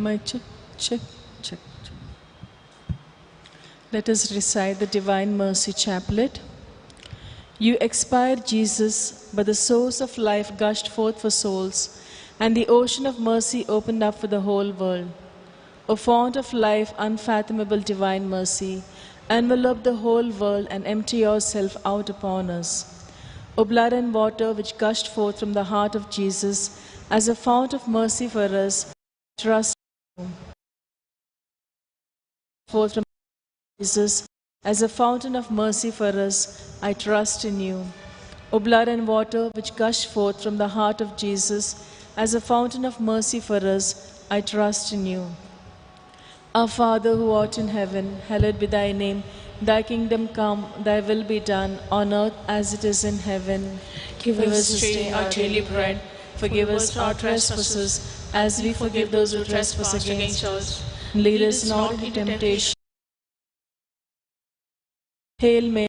Mic check, check, check. Let us recite the Divine Mercy Chaplet. You expired, Jesus, but the source of life gushed forth for souls, and the ocean of mercy opened up for the whole world. O fount of life, unfathomable divine mercy, envelope the whole world and empty yourself out upon us. O blood and water which gushed forth from the heart of Jesus as a fount of mercy for us, trust you. Forth from Jesus as a fountain of mercy for us, I trust in you. O blood and water which gushed forth from the heart of Jesus as a fountain of mercy for us, I trust in you. Our Father who art in heaven, hallowed be thy name. Thy kingdom come, thy will be done, on earth as it is in heaven. Give us this day our daily bread. Forgive us our trespasses, as we forgive those who trespass against us. Lead us not into temptation. Hail Mary,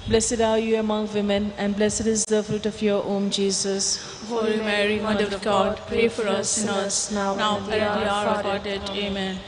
blessed are you among women, and blessed is the fruit of your womb, Jesus. Holy Mary, Mother of God, pray for us sinners, now and at the hour of our death. Amen.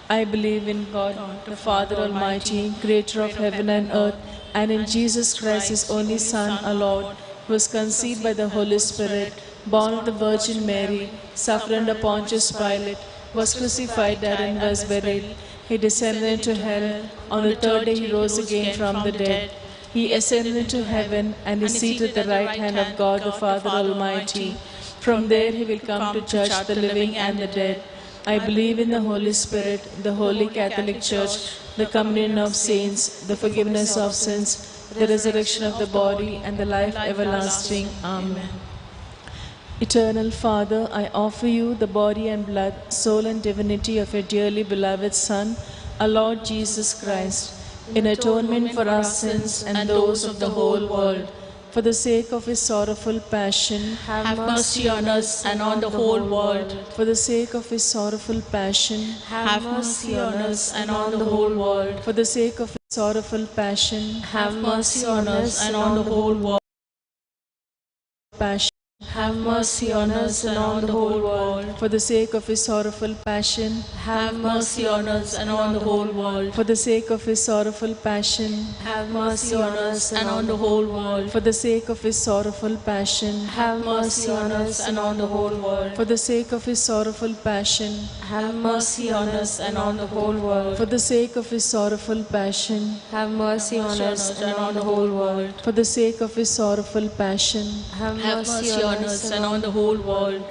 I believe in God, the Father Almighty, creator of heaven and earth, and in Jesus Christ, his only Son, our Lord, who was conceived by the Holy Spirit, born of the Virgin Mary, suffered under Pontius Pilate, was crucified, died, and was buried. He descended into hell. On the third day he rose again from the dead. He ascended into heaven and is seated at the right hand of God the Father Almighty. From there he will come to judge the living and the dead. I believe in the Holy Spirit, the Holy Catholic Church, the communion of saints, the forgiveness of sins, the resurrection of the body, and the life everlasting. Amen. Eternal Father, I offer you the body and blood, soul and divinity of your dearly beloved Son, our Lord Jesus Christ, in atonement for our sins and those of the whole world. For the sake of his sorrowful passion, have mercy on us and on the whole world. For the sake of his sorrowful passion, have mercy on us and on the whole world. For the sake of his sorrowful passion, have mercy on us and on the whole world. Passion. Have mercy on us and on the whole world. For the sake of his sorrowful passion, have mercy on us and on the whole world. For the sake of his sorrowful passion, have mercy on us and on the whole world. For the sake of his sorrowful passion, have mercy on us and on the whole world. For the sake of his sorrowful passion, have mercy on us and on the whole world. For the sake of his sorrowful passion, have mercy on us and on the whole world. For the sake of his sorrowful passion, have mercy on us and on the whole world.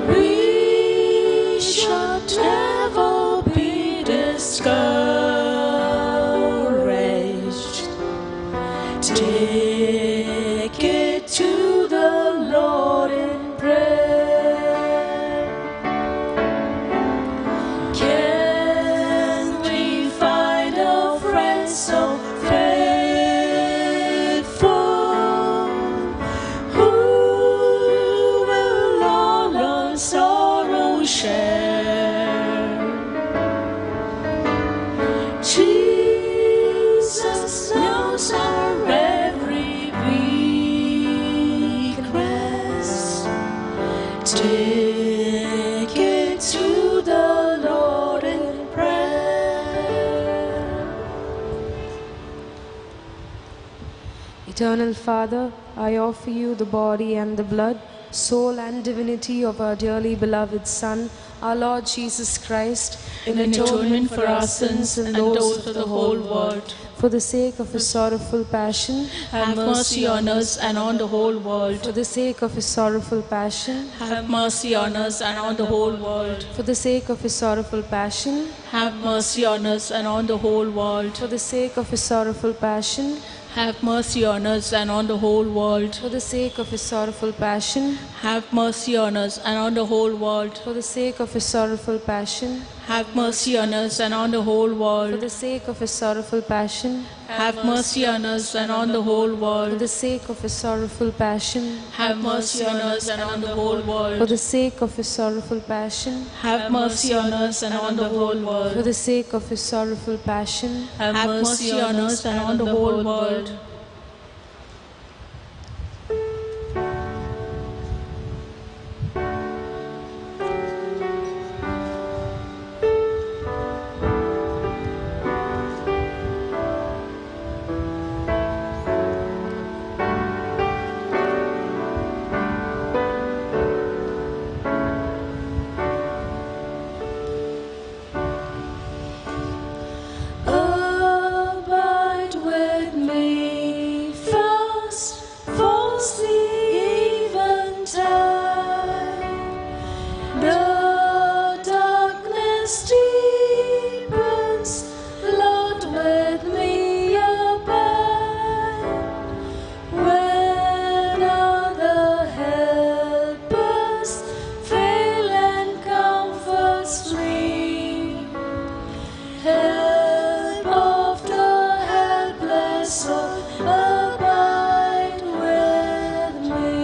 We Take it to the Lord in prayer. Eternal Father, I offer you the body and the blood, soul and divinity of our dearly beloved Son, our Lord Jesus Christ, In atonement for our sins and those of the whole world. for the sake of his sorrowful passion, Have mercy on us and on the whole world. for the sake of his sorrowful passion, Have mercy on us and on the whole world. for the sake of his sorrowful passion, Have mercy on us and on the whole world. for the sake of his sorrowful passion, Have mercy on us and on the whole world. for the sake of his sorrowful passion, Have mercy on us and on the whole world. for the sake of his sorrowful passion, Have mercy on us and on the whole for world. the sake of his sorrowful passion, Have mercy on us and on the whole for world. the sake of his sorrowful passion, Have mercy on us and on the whole for world. the sake of his sorrowful passion, Have mercy on us and on the whole for world. the sake of his sorrowful passion, Have mercy on us and on the whole world. Abide with me fast, falls the eventide. The darkness deepens, Lord, with me abide. When other helpers fail and comforts flee, help of the helpless soul, abide with me.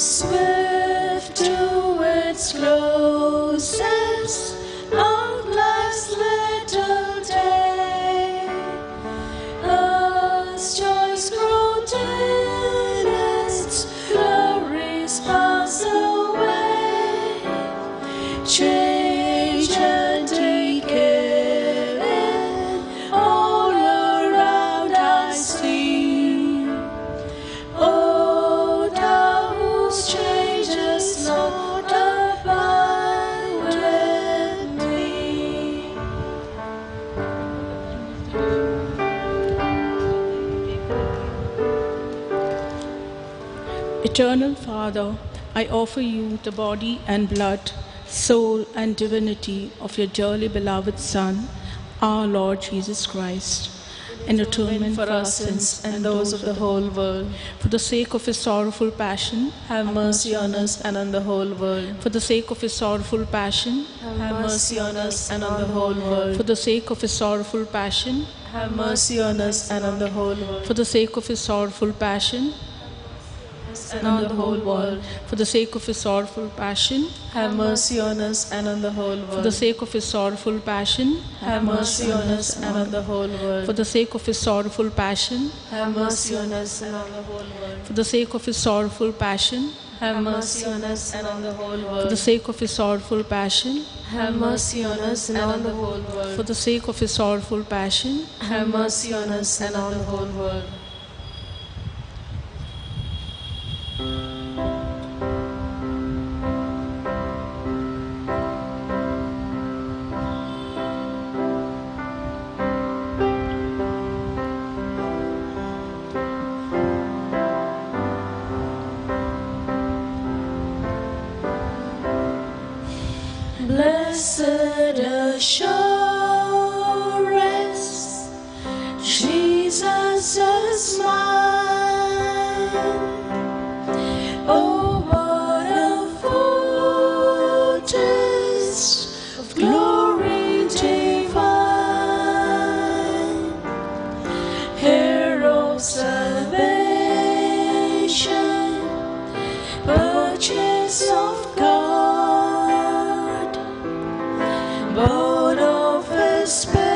Swift to its closest, out life's little day. As joys grow dim, its glories pass away. Change and decay, all around I see. Oh, thou whose changes not abide with me. Eternal Father, I offer you the body and blood, soul and divinity of your dearly beloved Son, our Lord Jesus Christ, in atonement for our sins and those of the whole world. For the sake of his sorrowful passion, Have mercy on us and on the whole world. for the sake of his sorrowful passion, Have mercy on us and on the whole world. for the sake of his sorrowful passion, Have mercy on us and on the whole world. for the sake of his sorrowful passion, And on the whole world. for the sake of his sorrowful passion, Have mercy on us and on the whole for the world. sake of his sorrowful passion, Have mercy on us and on the whole for world. the sake of his sorrowful passion, Have mercy on us and on the whole world. for the sake of his sorrowful passion, Have mercy on us and on the whole for the world. sake of his sorrowful passion, Have mercy on us and on the whole for world. the sake of his sorrowful passion, Have mercy on us and on the whole world. Blessed assurance, Jesus is mine. Oh, what a foretaste of glory divine, heir of salvation, grace of God, born of His Spirit,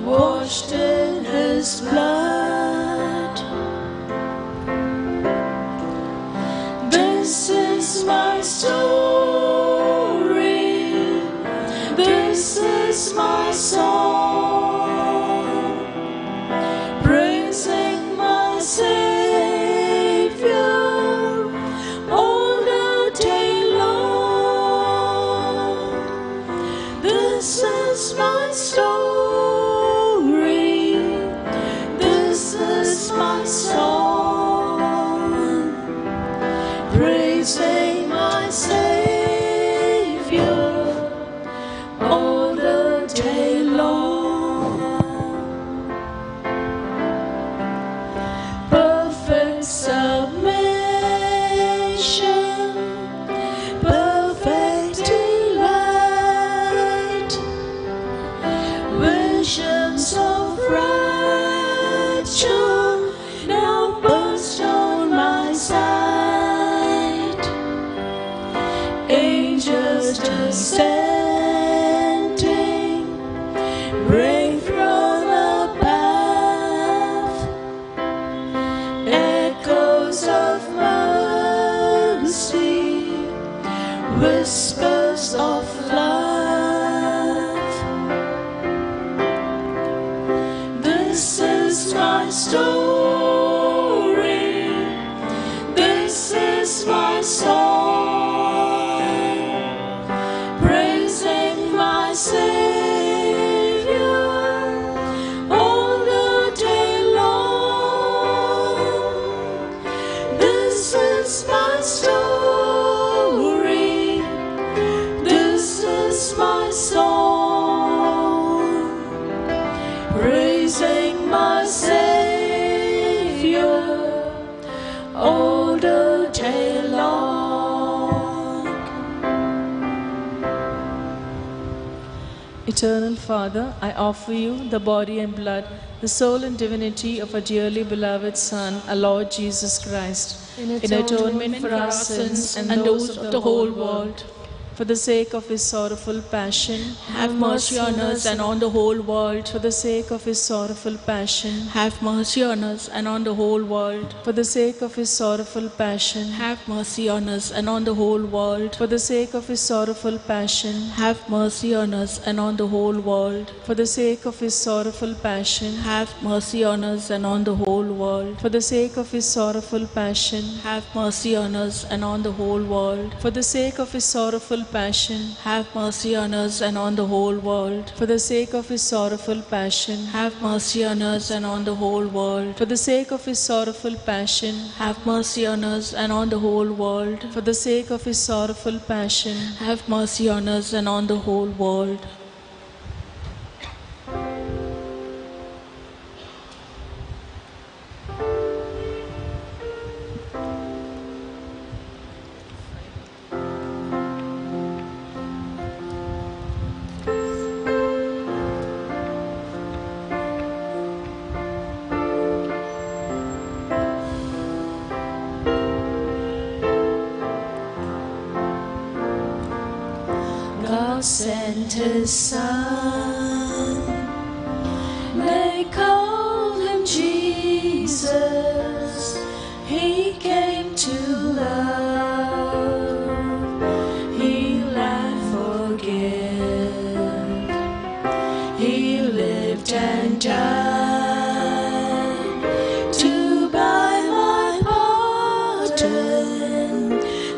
washed in His blood. This is my story, this is my song, praising my Savior all the day long. This is my story, this is my song, praising my Savior all the day long. Perfect submission, perfect delight, visions of rapture now burst on my sight. Angels descending, bring from above echoes of mercy, whispers of love. This is my story, this is my song, praising my Savior all the day long. This is my story, this is my song, praising my Savior all the day long. Eternal Father, I offer you the body and blood, the soul and divinity of our dearly beloved Son, our Lord Jesus Christ, in atonement for our sins and those of the whole world. For the sake of His sorrowful passion, Have mercy on us and on the whole world. for the sake of His sorrowful passion, Have mercy on us and on the whole world. for the sake of His sorrowful passion, Have mercy on us and on the whole world. for the sake of His sorrowful passion, Have mercy on us and on the whole world. for the sake of His sorrowful passion, Have mercy on us and on the whole world. for the sake of His sorrowful passion, Have mercy on us and on the whole world. for the sake of His sorrowful passion, Have mercy on us and on the whole world. for the sake of His sorrowful passion, Have mercy on us and on the whole world. for the sake of His sorrowful passion, Have mercy on us and on the whole world. for the sake of His sorrowful passion, Have mercy on us and on the whole world. God sent His Son, they call Him Jesus. He came to love, heal and forgive. He lived and died to buy my pardon.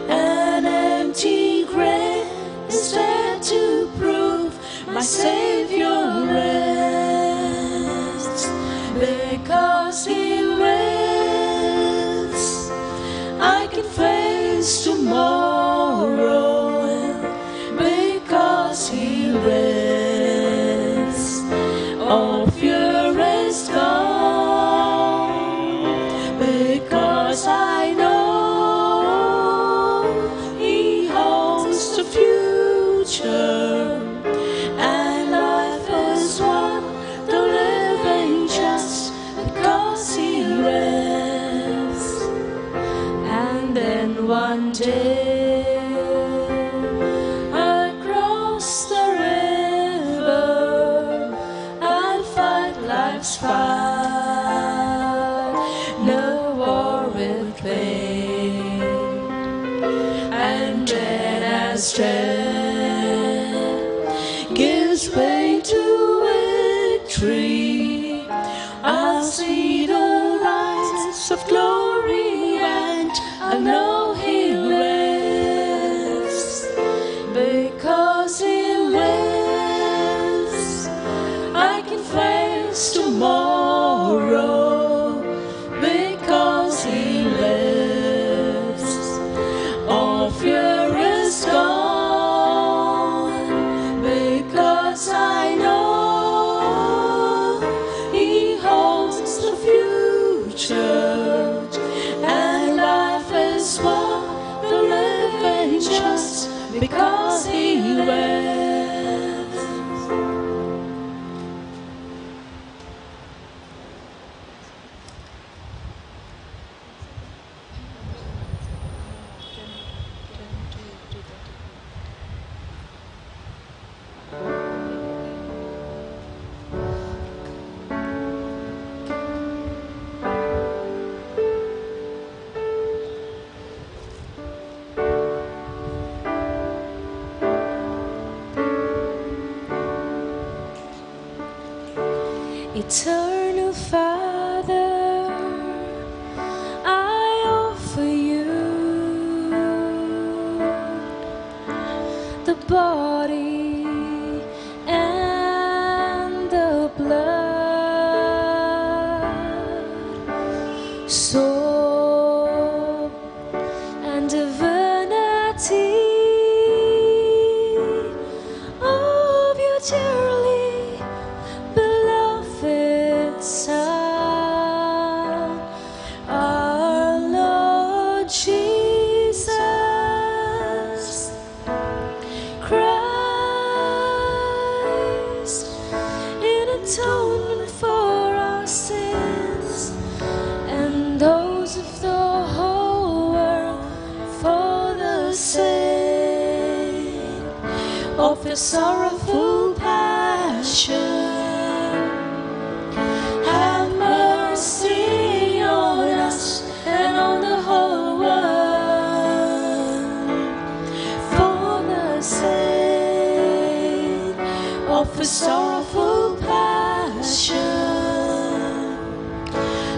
An empty grave is there to prove my Savior rests. Because He lives, I can face tomorrow. Because He rests, all fear is gone. Because I know He holds the future, and life is worth the living just because He rests. And one day I'll cross the river, I'll fight life's fight, no war will claim, and then as strength gives way to victory, I'll see the lights of glory and I'll know He lives. Because He lives, I can face tomorrow. Because He lives, all fear is gone. Because I know He holds the future, and life is worth the living just because He lives. Eternal Father, I offer you the body and the blood, soul and divinity of your dearly beloved Son, our Lord Jesus Christ, in atonement for our sins and those of the whole world, for the sake of His sorrowful passion. Have mercy on us and on the whole world, for the sake of His sorrowful passion.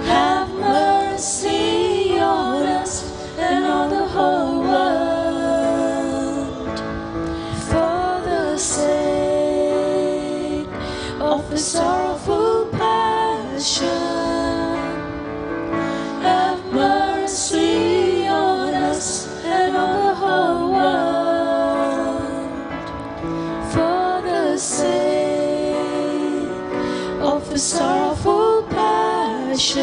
Have mercy on us and on the whole world, for the sake of His sorrowful passion. Have mercy on us and on the whole world, for the sake of His sorrowful passion.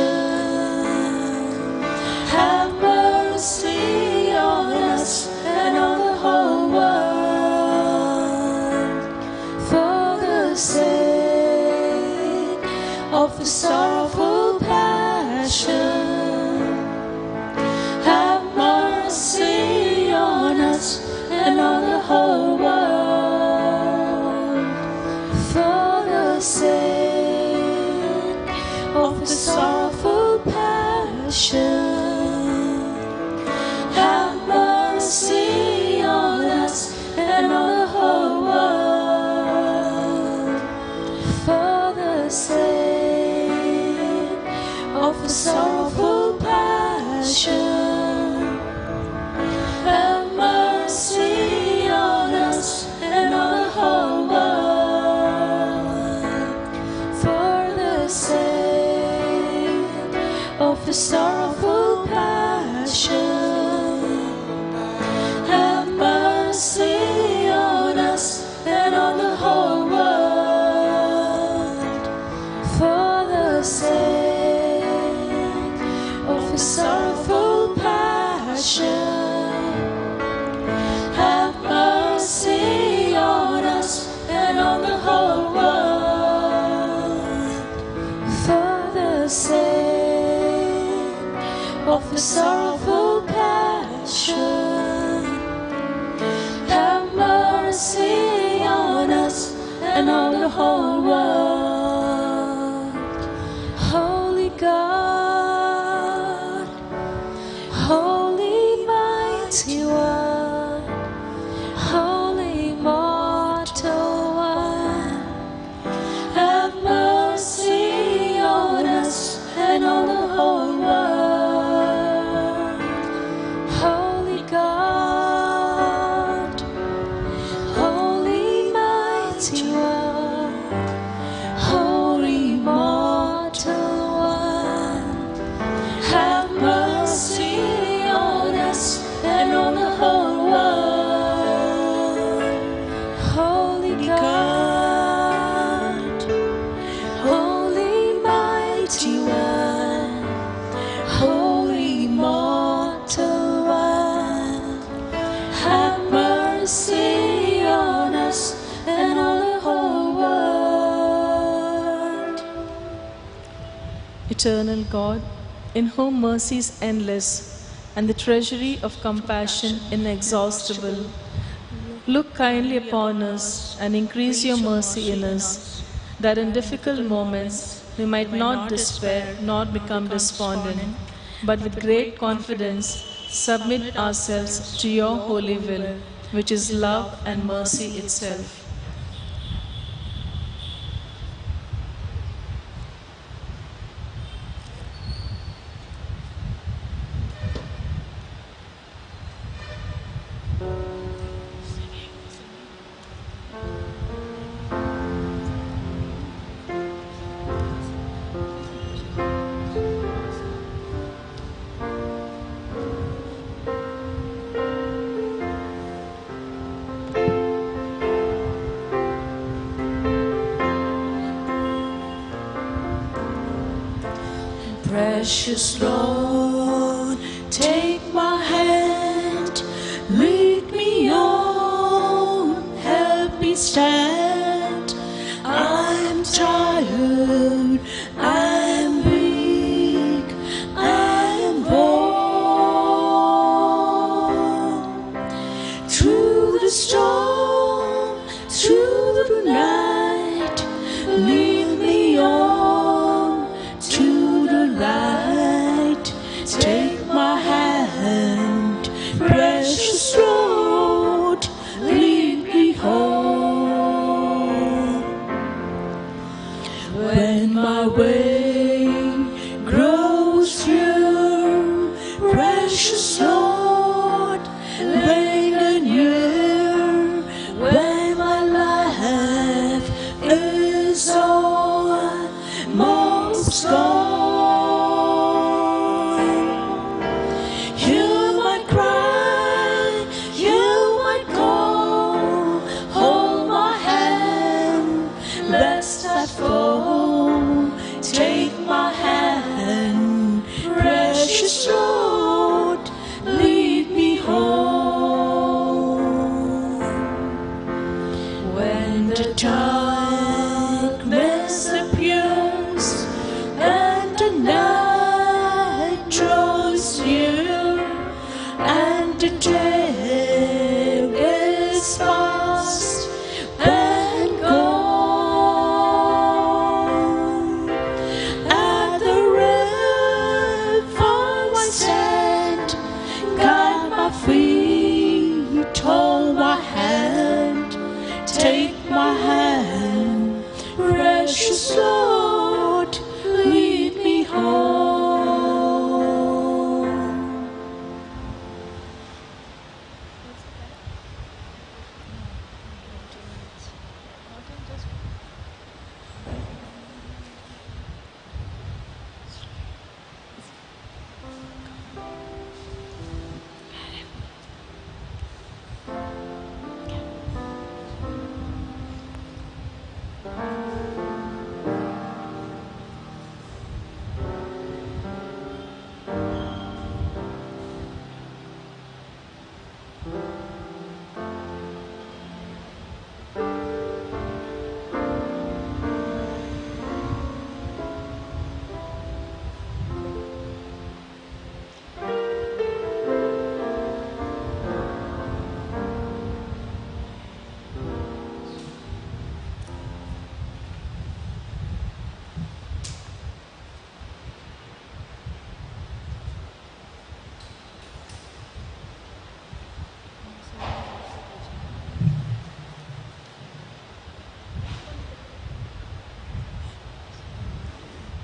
Have mercy on us and on the whole world, for the sake of His sorrowful passion. Have mercy on us and on the whole world, for the sake of His sorrowful passion. Have mercy on us and on the whole world, for the sake of His sorrowful passion. Have mercy on us and on the whole world, for the sake of His sorrowful passion. Have mercy on us and on the whole world, for the sake of His sorrowful passion. Have mercy on us and on the whole world, for the sake of His sorrowful passion. compassion. Have mercy on us and on the whole world. Holy God, Holy Mighty One, Holy Immortal One, have mercy on us and on the whole world. Holy God, Holy Mighty One, Holy Immortal One, have mercy on us and on the whole world. Holy God, Holy Mighty One, Holy Immortal One, have mercy on us and on the whole world. Eternal God, in whom mercy is endless and the treasury of compassion inexhaustible, look kindly upon us and increase your mercy in us, that in difficult moments we might not despair nor become despondent, but with great confidence submit ourselves to your holy will, which is love and mercy itself. Precious Lord, take my hand, lead me on, help me stand. I'm tired, I'm weak, I'm worn. Through the storm, through the night, lead me on to the light. Take my hand, precious Lord, lead me home.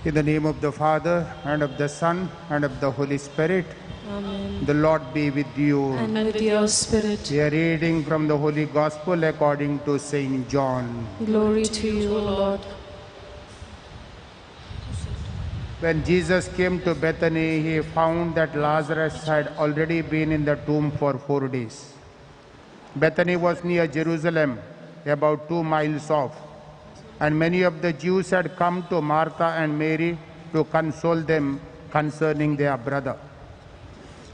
In the name of the Father, and of the Son, and of the Holy Spirit. Amen. The Lord be with you. And with your spirit. A reading from the Holy Gospel according to Saint John. Glory to you, O Lord. When Jesus came to Bethany, he found that Lazarus had already been in the tomb for 4 days. Bethany was near Jerusalem, about 2 miles off, and many of the Jews had come to Martha and Mary to console them concerning their brother.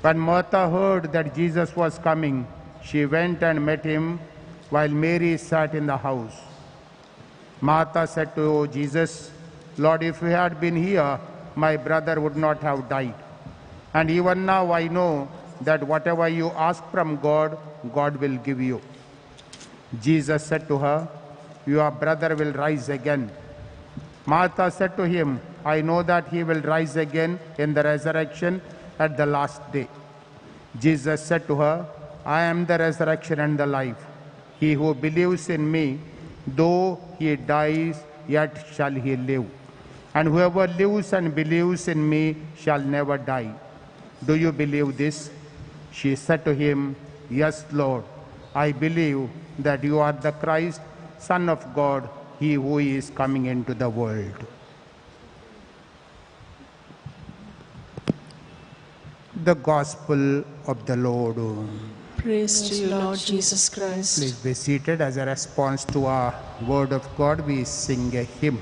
When Martha heard that Jesus was coming, she went and met him, while Mary sat in the house. Martha said to Jesus, "Lord, if you had been here, my brother would not have died. And even now I know that whatever you ask from God, God will give you." Jesus said to her, "Your brother will rise again." Martha said to him, "I know that he will rise again in the resurrection at the last day." Jesus said to her, "I am the resurrection and the life. He who believes in me, though he dies, yet shall he live. And whoever lives and believes in me shall never die. Do you believe this?" She said to him, "Yes, Lord. I believe that you are the Christ, Son of God, he who is coming into the world." The Gospel of the Lord. Praise to you, Lord Jesus Christ. Please be seated. As a response to our word of God, we sing a hymn.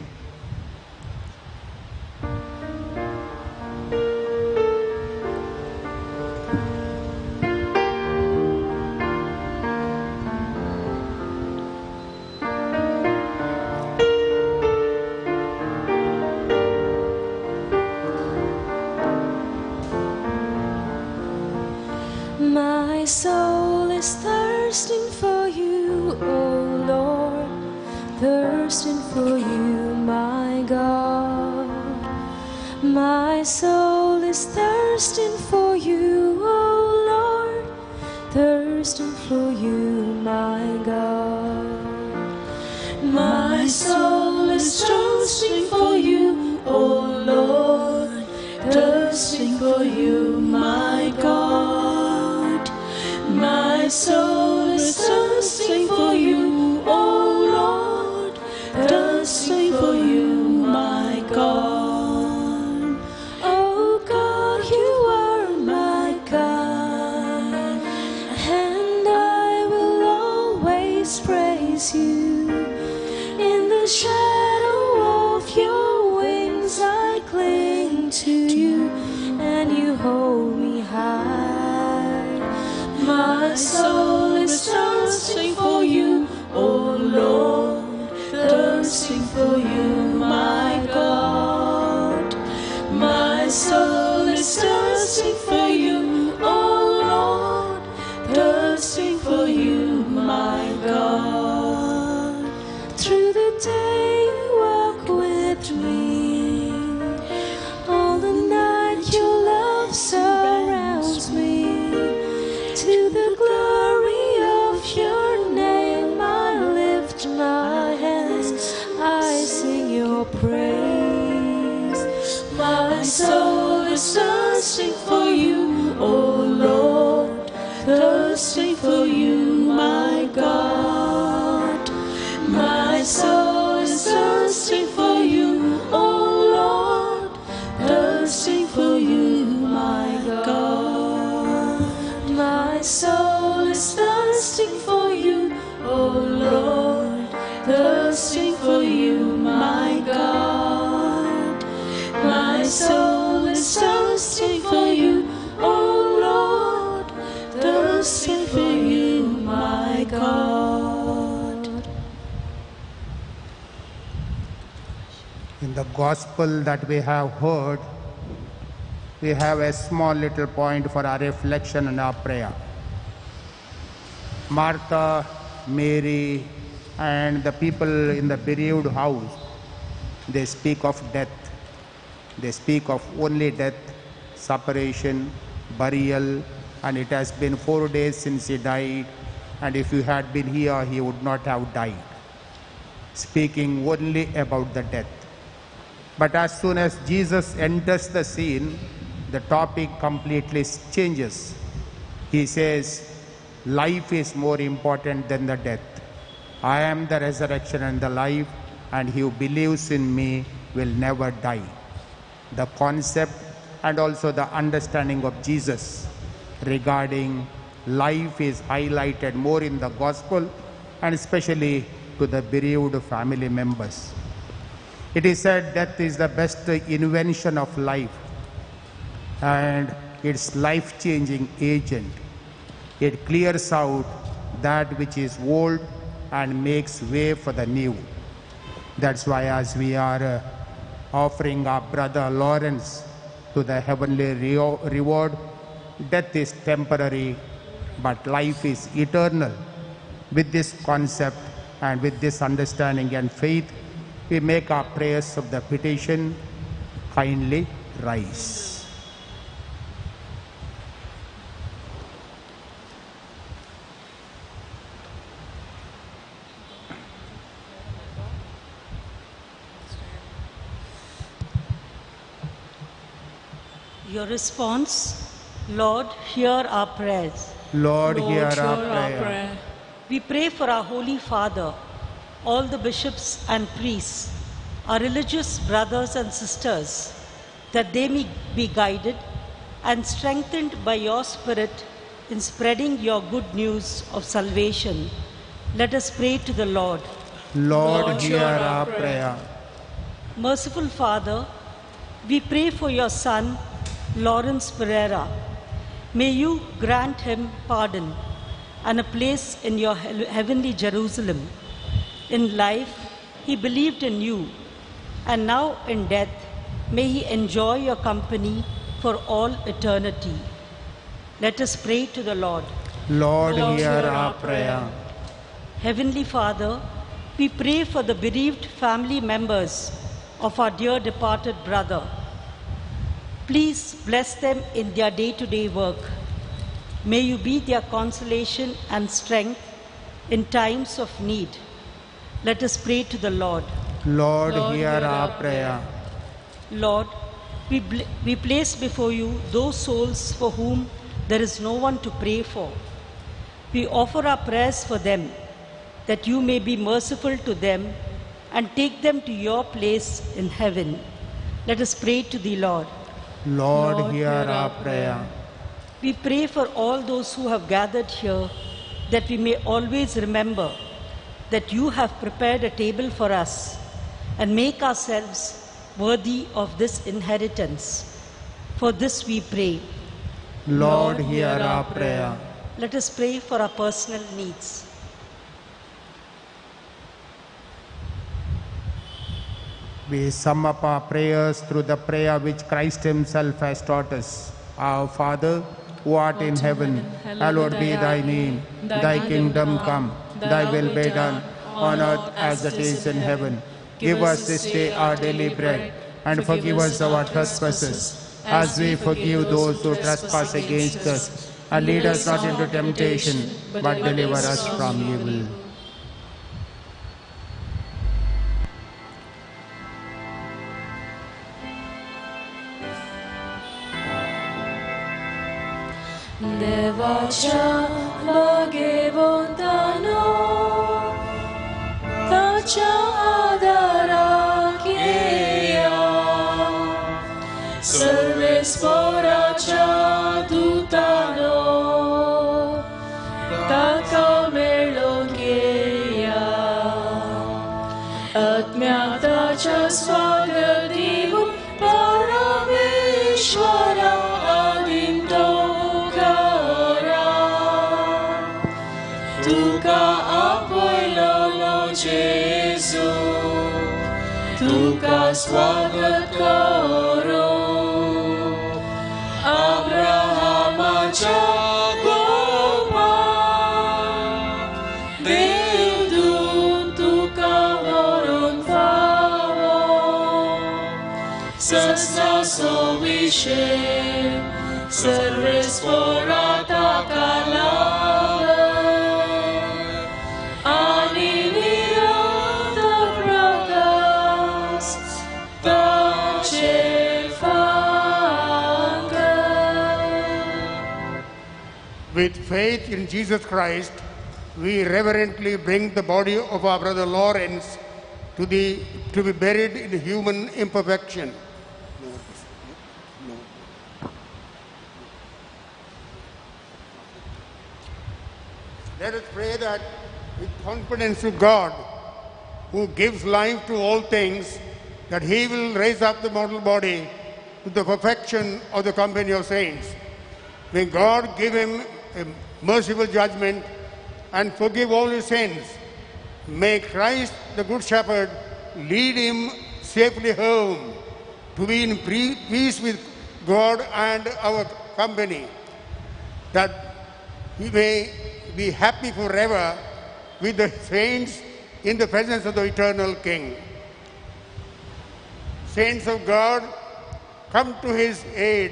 My soul is thirsting for you, O Lord, thirsting for you, my God. My soul is thirsting for you, O Lord, thirsting for you, my God. My soul is thirsting for you, O Lord, thirsting for you, my God. My soul is thirsting for you, O Lord, thirsting for you, my God. Oh God, you are my God, and I will always praise you. In the shadow of your wings I cling to you, and you hold me high. My soul is thirsting for you, O Lord, thirsting for you, my God. My soul is thirsting for you, O Lord, thirsting for you, my God. Through the day you walk with me, all the night your love surrounds me. To the glory of your name I lift my hands, I sing your praise. My soul is thirsting for you, O Lord, thirsting for you, my God. My soul is thirsting for you, O Lord, thirsting for you, my God. My soul is thirsting for you, O Lord, thirsting for you, my God. My soul is thirsting for you, O Lord, thirsting for you, my God. In the Gospel that we have heard, we have a small little point for our reflection and our prayer. Martha, Mary, and the people in the bereaved house, they speak of death. They speak of only death, separation, burial, and it has been 4 days since he died, and if you had been here, he would not have died. Speaking only about the death. But as soon as Jesus enters the scene, the topic completely changes. He says, life is more important than the death. I am the resurrection and the life, and he who believes in me will never die. The concept and also the understanding of Jesus regarding life is highlighted more in the gospel, and especially to the bereaved family members. It is said death is the best invention of life and its life-changing agent. It clears out that which is old and makes way for the new. That's why as we are offering our brother Lawrence to the heavenly reward, death is temporary, but life is eternal. With this concept and with this understanding and faith, we make our prayers of the petition. Kindly rise. Your response, Lord, hear our prayers. Lord, hear our prayer. prayer. We pray for our Holy Father, all the bishops and priests, our religious brothers and sisters, that they may be guided and strengthened by your Spirit in spreading your good news of salvation. Let us pray to the Lord. Lord, hear our prayer. Merciful Father, we pray for your Son, Lawrence Pereira. May you grant him pardon and a place in your heavenly Jerusalem. In life, he believed in you, and now in death, may he enjoy your company for all eternity. Let us pray to the Lord. Lord, hear our prayer. Heavenly Father, we pray for the bereaved family members of our dear departed brother. Please bless them in their day-to-day work. May you be their consolation and strength in times of need. Let us pray to the Lord. Lord, hear our prayer. Lord, we place before you those souls for whom there is no one to pray for. We offer our prayers for them, that you may be merciful to them and take them to your place in heaven. Let us pray to the Lord. Lord, hear our prayer. We pray for all those who have gathered here, that we may always remember that you have prepared a table for us and make ourselves worthy of this inheritance. For this we pray. Lord, hear our prayer. Let us pray for our personal needs. We sum up our prayers through the prayer which Christ himself has taught us. Our Father, who art in heaven, hallowed be thy name. Thy kingdom come, thy will be done, on earth as it is in heaven. Give us this day our daily bread, and forgive us our trespasses, as we forgive those who trespass against us. And lead us not into temptation, but deliver us from evil. Devacha Bhagavantano Tacha Adarakeya Service Poracha Dutano Takamelokeya Atmyatacha Swagadivum Parameshwara Adinto Tuka Apollo Jesu, Tuka Swagat Koro, Abraham Jagoma, Deudum Tuka Moron Favo, Sasna Sovishe, Service Porata Kala. The With faith in Jesus Christ, we reverently bring the body of our brother Lawrence to be buried in human imperfection. Let us pray that with confidence to God, who gives life to all things, that he will raise up the mortal body to the perfection of the company of saints. May God give him a merciful judgment and forgive all his sins. May Christ, the Good Shepherd, lead him safely home to be in peace with God and our company, that he may be happy forever with the saints in the presence of the eternal King. Saints of God, come to his aid,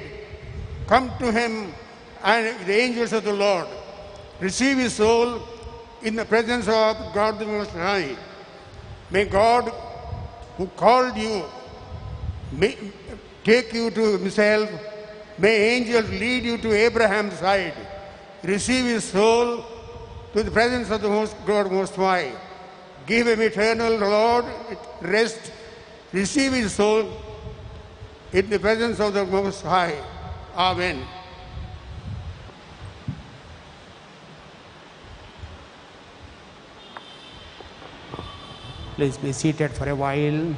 come to him and the angels of the Lord. Receive his soul in the presence of God the Most High. May God, who called you, take you to himself. May angels lead you to Abraham's side. Receive his soul to the presence of the God Most High. Give him eternal Lord rest. Receive his soul in the presence of the Most High. Amen. Please be seated for a while.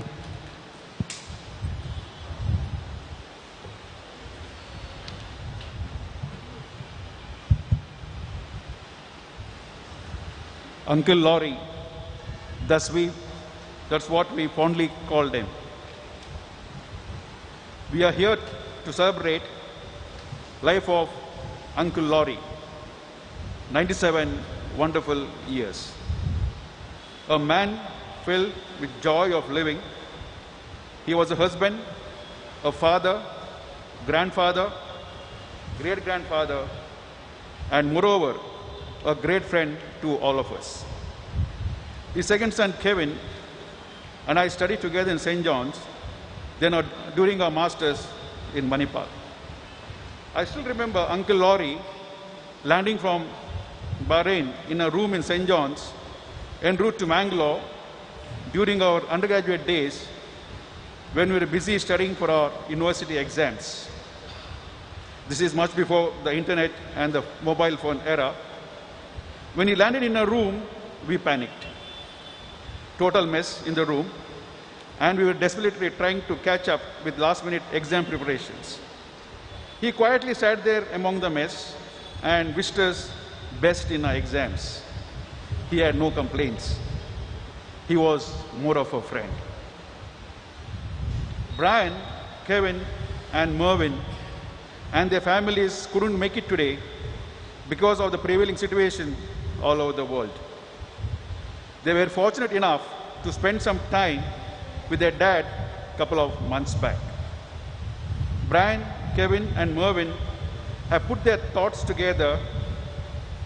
Uncle Lawrie, that's what we fondly called him. We are here to celebrate life of Uncle Lawrie, 97 wonderful years. A man filled with joy of living. He was a husband, a father, grandfather, great-grandfather, and moreover, a great friend to all of us. His second son, Kevin, and I studied together in St. John's, then during our masters in Manipal. I still remember Uncle Lawrie landing from Bahrain in a room in St. John's en route to Mangalore during our undergraduate days when we were busy studying for our university exams. This is much before the internet and the mobile phone era. When he landed in a room, we panicked. Total mess in the room, and we were desperately trying to catch up with last-minute exam preparations. He quietly sat there among the mess and wished us best in our exams. He had no complaints. He was more of a friend. Brian, Kevin, and Mervyn and their families couldn't make it today because of the prevailing situation all over the world. They were fortunate enough to spend some time with their dad a couple of months back. Brian, Kevin, and Mervyn have put their thoughts together,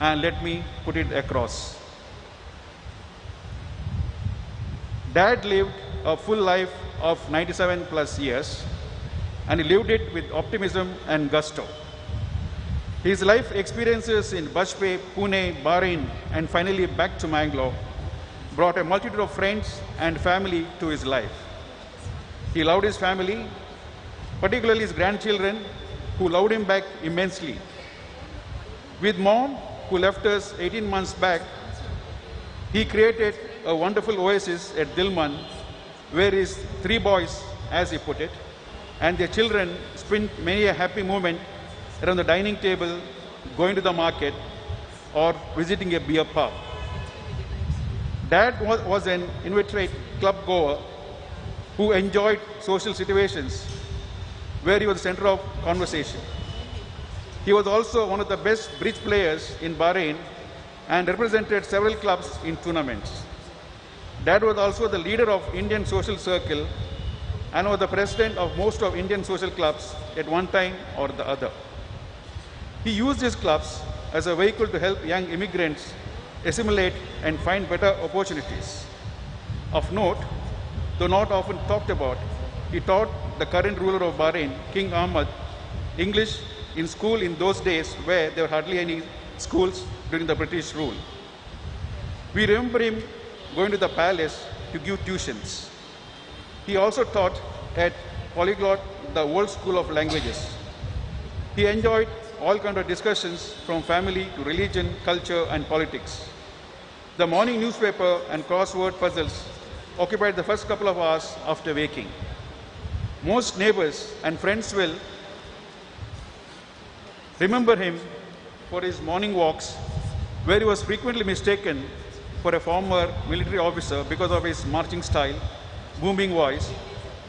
and let me put it across. Dad lived a full life of 97 plus years, and he lived it with optimism and gusto. His life experiences in Bajpayee, Pune, Bahrain, and finally back to Mangalore brought a multitude of friends and family to his life. He loved his family, particularly his grandchildren, who loved him back immensely. With Mom, who left us 18 months back, he created a wonderful oasis at Dilman, where his 3 boys, as he put it, and their children spent many a happy moment around the dining table, going to the market, or visiting a beer pub. Dad was an inveterate club goer who enjoyed social situations where he was the center of conversation. He was also one of the best bridge players in Bahrain and represented several clubs in tournaments. Dad was also the leader of Indian Social Circle and was the president of most of Indian social clubs at one time or the other. He used his clubs as a vehicle to help young immigrants assimilate and find better opportunities. Of note, though not often talked about, he taught the current ruler of Bahrain, King Ahmad, English in school in those days where there were hardly any schools during the British rule. We remember him going to the palace to give tuitions. He also taught at Polyglot, the World School of Languages. He enjoyed all kinds of discussions from family to religion, culture, and politics. The morning newspaper and crossword puzzles occupied the first couple of hours after waking. Most neighbors and friends will remember him for his morning walks, where he was frequently mistaken for a former military officer because of his marching style, booming voice,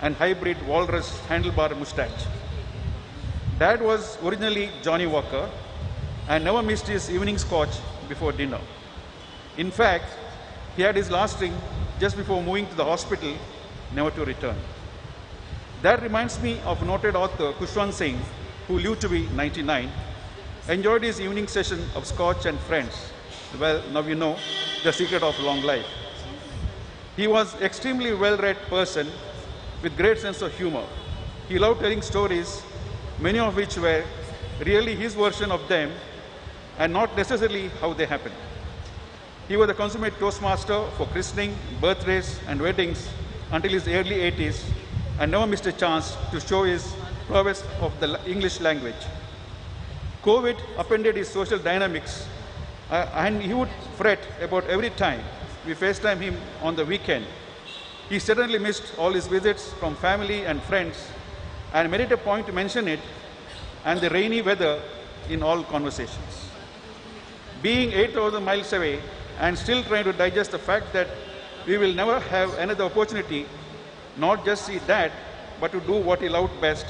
and hybrid walrus handlebar mustache. Dad was originally Johnny Walker and never missed his evening scotch before dinner. In fact, he had his last drink just before moving to the hospital, never to return. That reminds me of noted author Kushwant Singh, who lived to be 99, enjoyed his evening session of scotch and friends. Well, now you know the secret of long life. He was extremely well-read person with great sense of humor. He loved telling stories, many of which were really his version of them and not necessarily how they happened. He was a consummate Toastmaster for christening, birthdays, and weddings until his early 80s and never missed a chance to show his prowess of the English language. COVID upended his social dynamics and he would fret about every time we FaceTime him on the weekend. He certainly missed all his visits from family and friends and made it a point to mention it and the rainy weather in all conversations. Being 8,000 miles away and still trying to digest the fact that we will never have another opportunity, not just see Dad, but to do what he loved best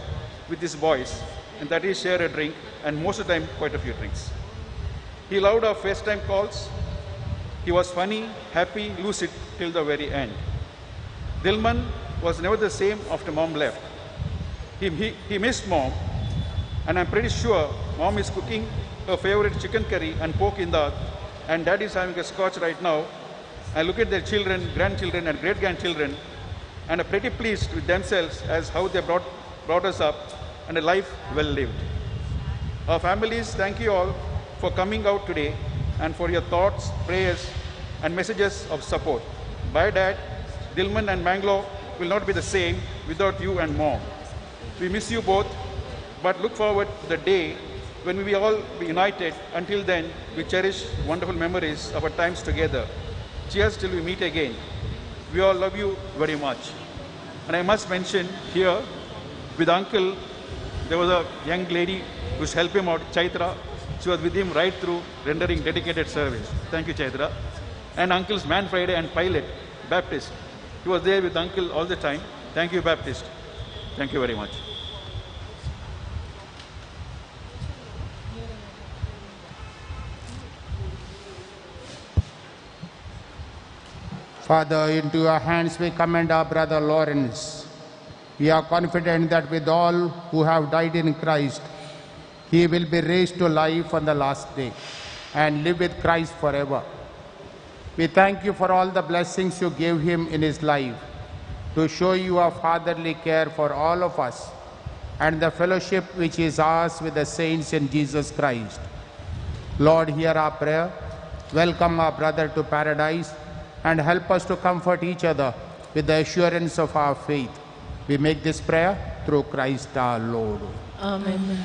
with his boys, and that is share a drink, and most of the time, quite a few drinks. He loved our FaceTime calls. He was funny, happy, lucid till the very end. Dilman was never the same after Mom left. He missed Mom, and I'm pretty sure Mom is cooking her favorite chicken curry and pork in that, and Dad is having a scotch right now. I look at their children, grandchildren, and great-grandchildren, and are pretty pleased with themselves as how they brought us up, and a life well lived. Our families, thank you all for coming out today and for your thoughts, prayers, and messages of support. Bye, Dad. Dilman and Mangalore will not be the same without you and Mom. We miss you both, but look forward to the day when we will all be united. Until then, we cherish wonderful memories of our times together. Cheers till we meet again. We all love you very much. And I must mention here, with Uncle, there was a young lady who's helped him out, Chaitra. She was with him right through, rendering dedicated service. Thank you, Chaitra. And Uncle's Man Friday and Pilot, Baptist. He was there with Uncle all the time. Thank you, Baptist. Thank you very much. Father, into your hands we commend our brother Lawrence. We are confident that with all who have died in Christ, he will be raised to life on the last day and live with Christ forever. We thank you for all the blessings you gave him in his life, to show your fatherly care for all of us, and the fellowship which is ours with the saints in Jesus Christ. Lord, hear our prayer. Welcome our brother to paradise, and help us to comfort each other with the assurance of our faith. We make this prayer through Christ our Lord. Amen.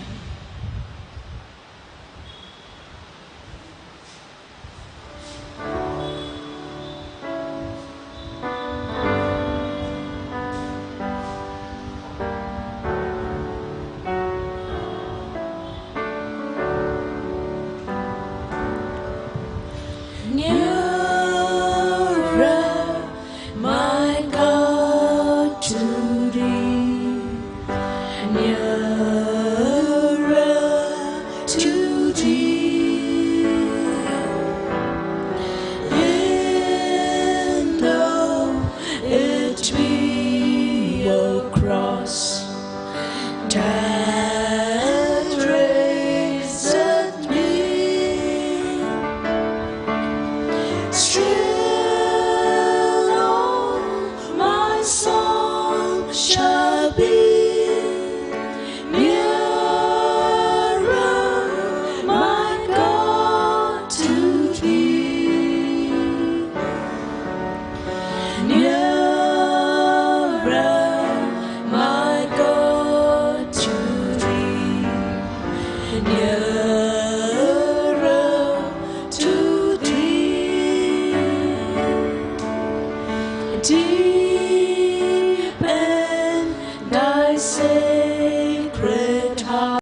Nearer, nearer to thee. Deepen thy sacred heart.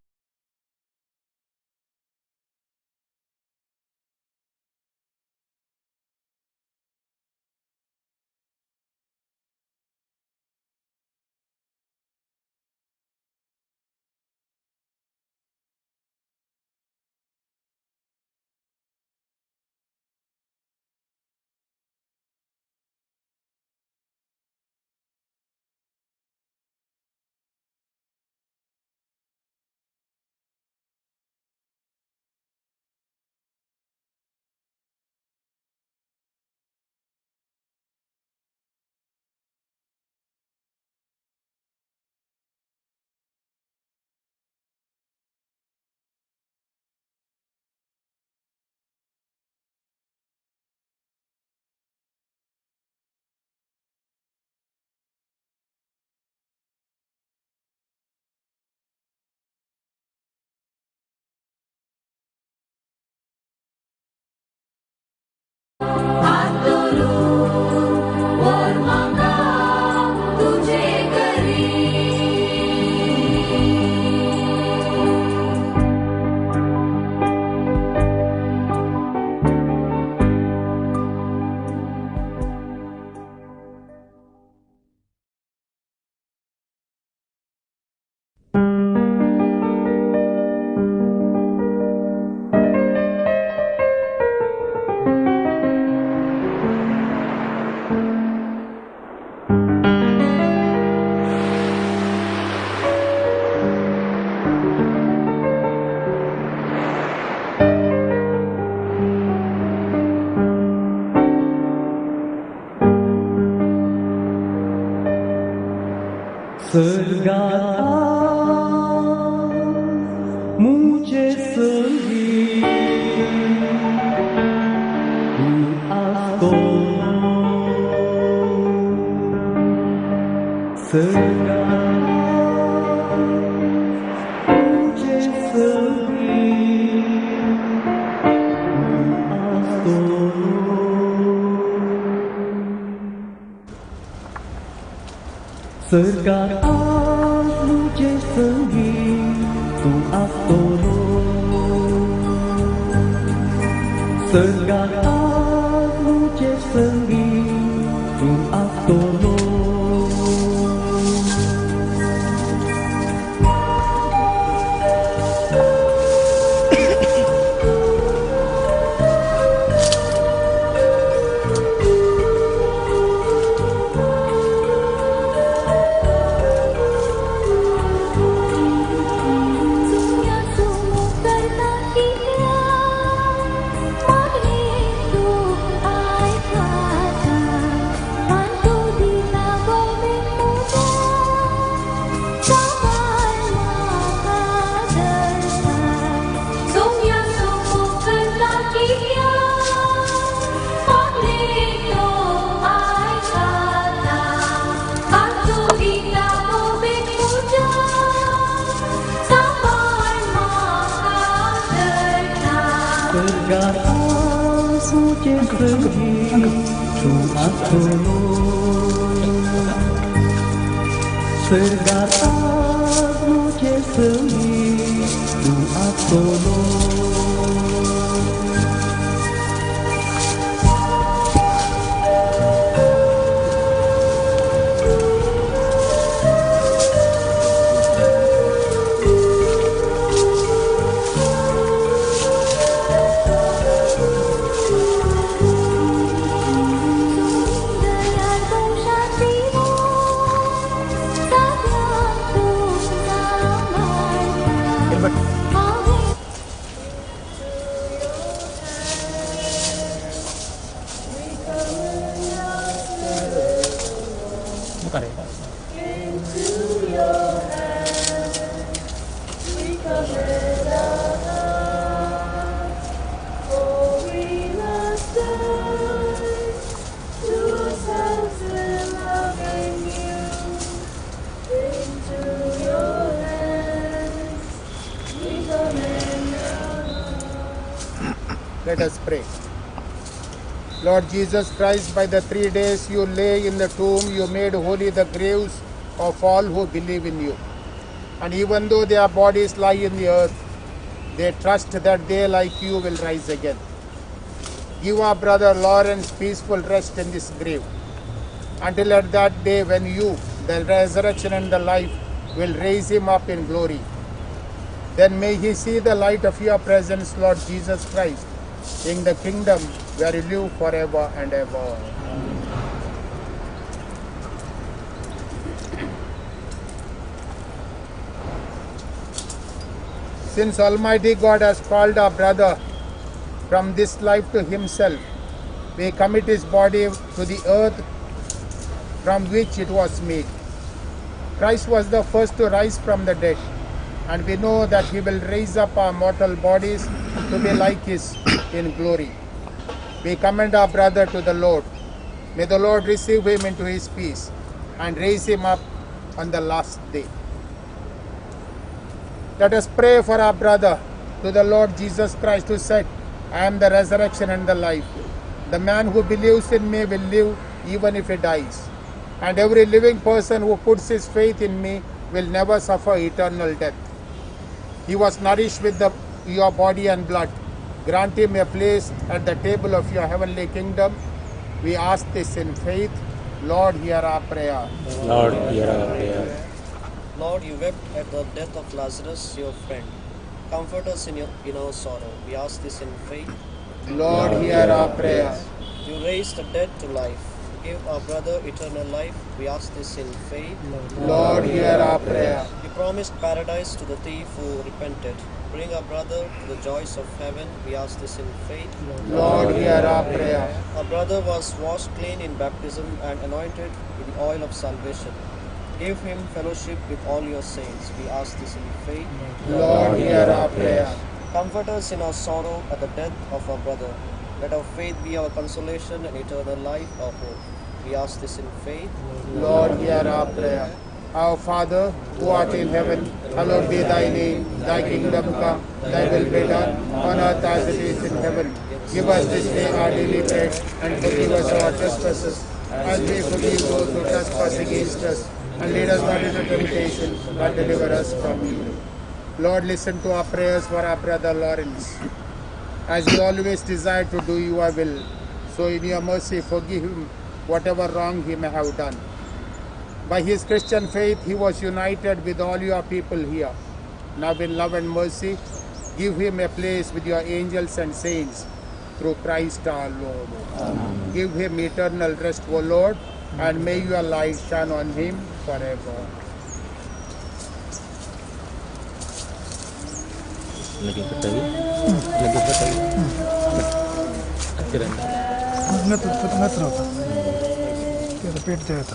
Surga मुझे संगी तू आपको surga मुझे संगी तू आपको surga मुझे संगी तू आपको surga मुझे संगी तू आपको Segala muche seni tu apolo Let us pray. Lord Jesus Christ, by the 3 days you lay in the tomb, you made holy the graves of all who believe in you. And even though their bodies lie in the earth, they trust that they, like you, will rise again. Give our brother Lawrence peaceful rest in this grave, until at that day when you, the resurrection and the life, will raise him up in glory. Then may he see the light of your presence, Lord Jesus Christ, in the kingdom where you live forever and ever. Since Almighty God has called our brother from this life to himself, we commit his body to the earth from which it was made. Christ was the first to rise from the dead, and we know that he will raise up our mortal bodies to be like his in glory. We commend our brother to the Lord. May the Lord receive him into his peace and raise him up on the last day. Let us pray for our brother to the Lord Jesus Christ, who said, I am the resurrection and the life. The man who believes in me will live even if he dies. And every living person who puts his faith in me will never suffer eternal death. He was nourished with your body and blood. Grant him a place at the table of your heavenly kingdom. We ask this in faith. Lord, hear our prayer. Lord, hear our prayer. Lord, you wept at the death of Lazarus, your friend. Comfort us in our sorrow. We ask this in faith. Lord, hear our prayer. You raised the dead to life. Give our brother eternal life. We ask this in faith. Lord, hear our prayer. You promised paradise to the thief who repented. Bring our brother to the joys of heaven. We ask this in faith. Lord, hear our prayer. Our brother was washed clean in baptism and anointed with the oil of salvation. Give him fellowship with all your saints. We ask this in faith. Lord, hear our prayer. Comfort us in our sorrow at the death of our brother. Let our faith be our consolation and eternal life our hope. We ask this in faith. Lord, hear our prayer. Our Father, who art in heaven, hallowed be thy name. Thy kingdom come, thy will be done, on earth as it is in heaven. Give us this day our daily bread, and forgive us our trespasses, as we forgive those who trespass against us. And lead us not into temptation, but deliver us from evil. Lord, listen to our prayers for our brother Lawrence. As he always desired to do your will, so in your mercy forgive him whatever wrong he may have done. By his Christian faith, he was united with all your people here. Now in love and mercy, give him a place with your angels and saints through Christ our Lord. Amen. Give him eternal rest, O Lord, and may your light shine on him forever. Lagi betul. Akhiran. Metro. Repeat that.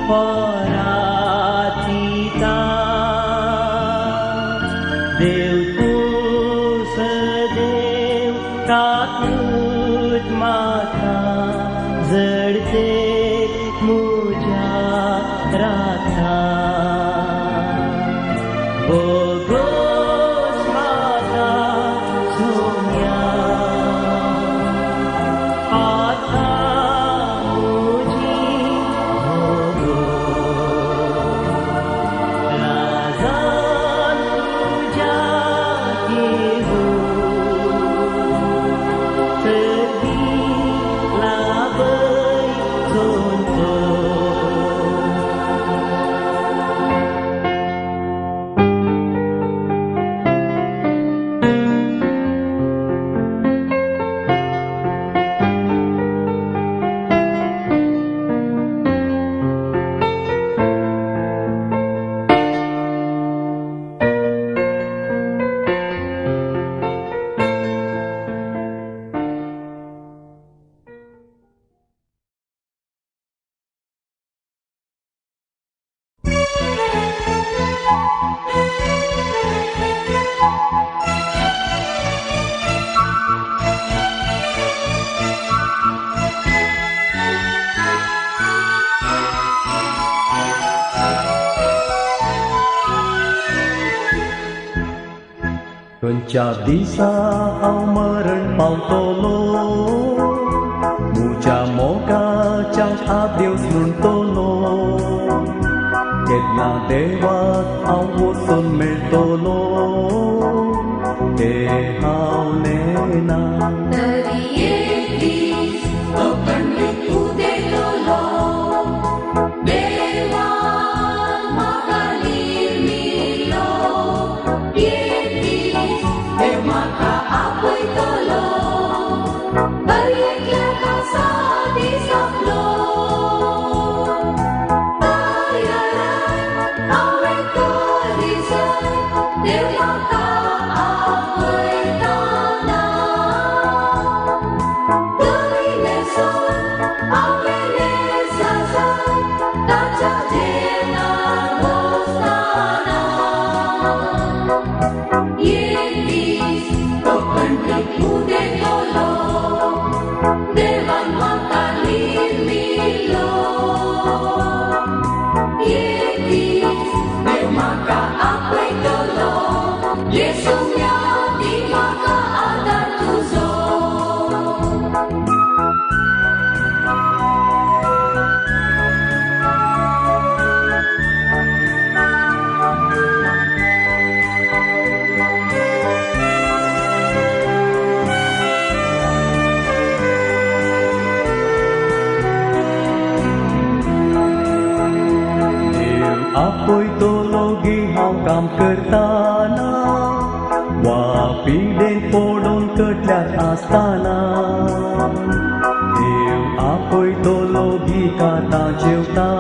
पराजिता देव तू सदैव ताकद माता जडते मुझ्या राता बोगोस माता सोन्या आता मुझी भोगो लाजान तुझ्या घेऊ सदी लाभय zonto Pencabisa amaran pautolo Muja moga chang adeus nuntolo Ketna dewat awusun mertolo Ehau nena Terietis open ude tolo Dewan makalir milo maka apoy tolo Barieklah kau di saplo Ayaran awet tulisan Dew maka apoy tanah Demi leson awet lesasan Tacak jenar bostana Ude tolo Dewan makalir milo Yetis Dew maka apoy tolo Yesumnya di maka ada tuzo Apoy tologi haukam kertana Wapi den podon ketlat astana Dew apoy tologi kata jeuta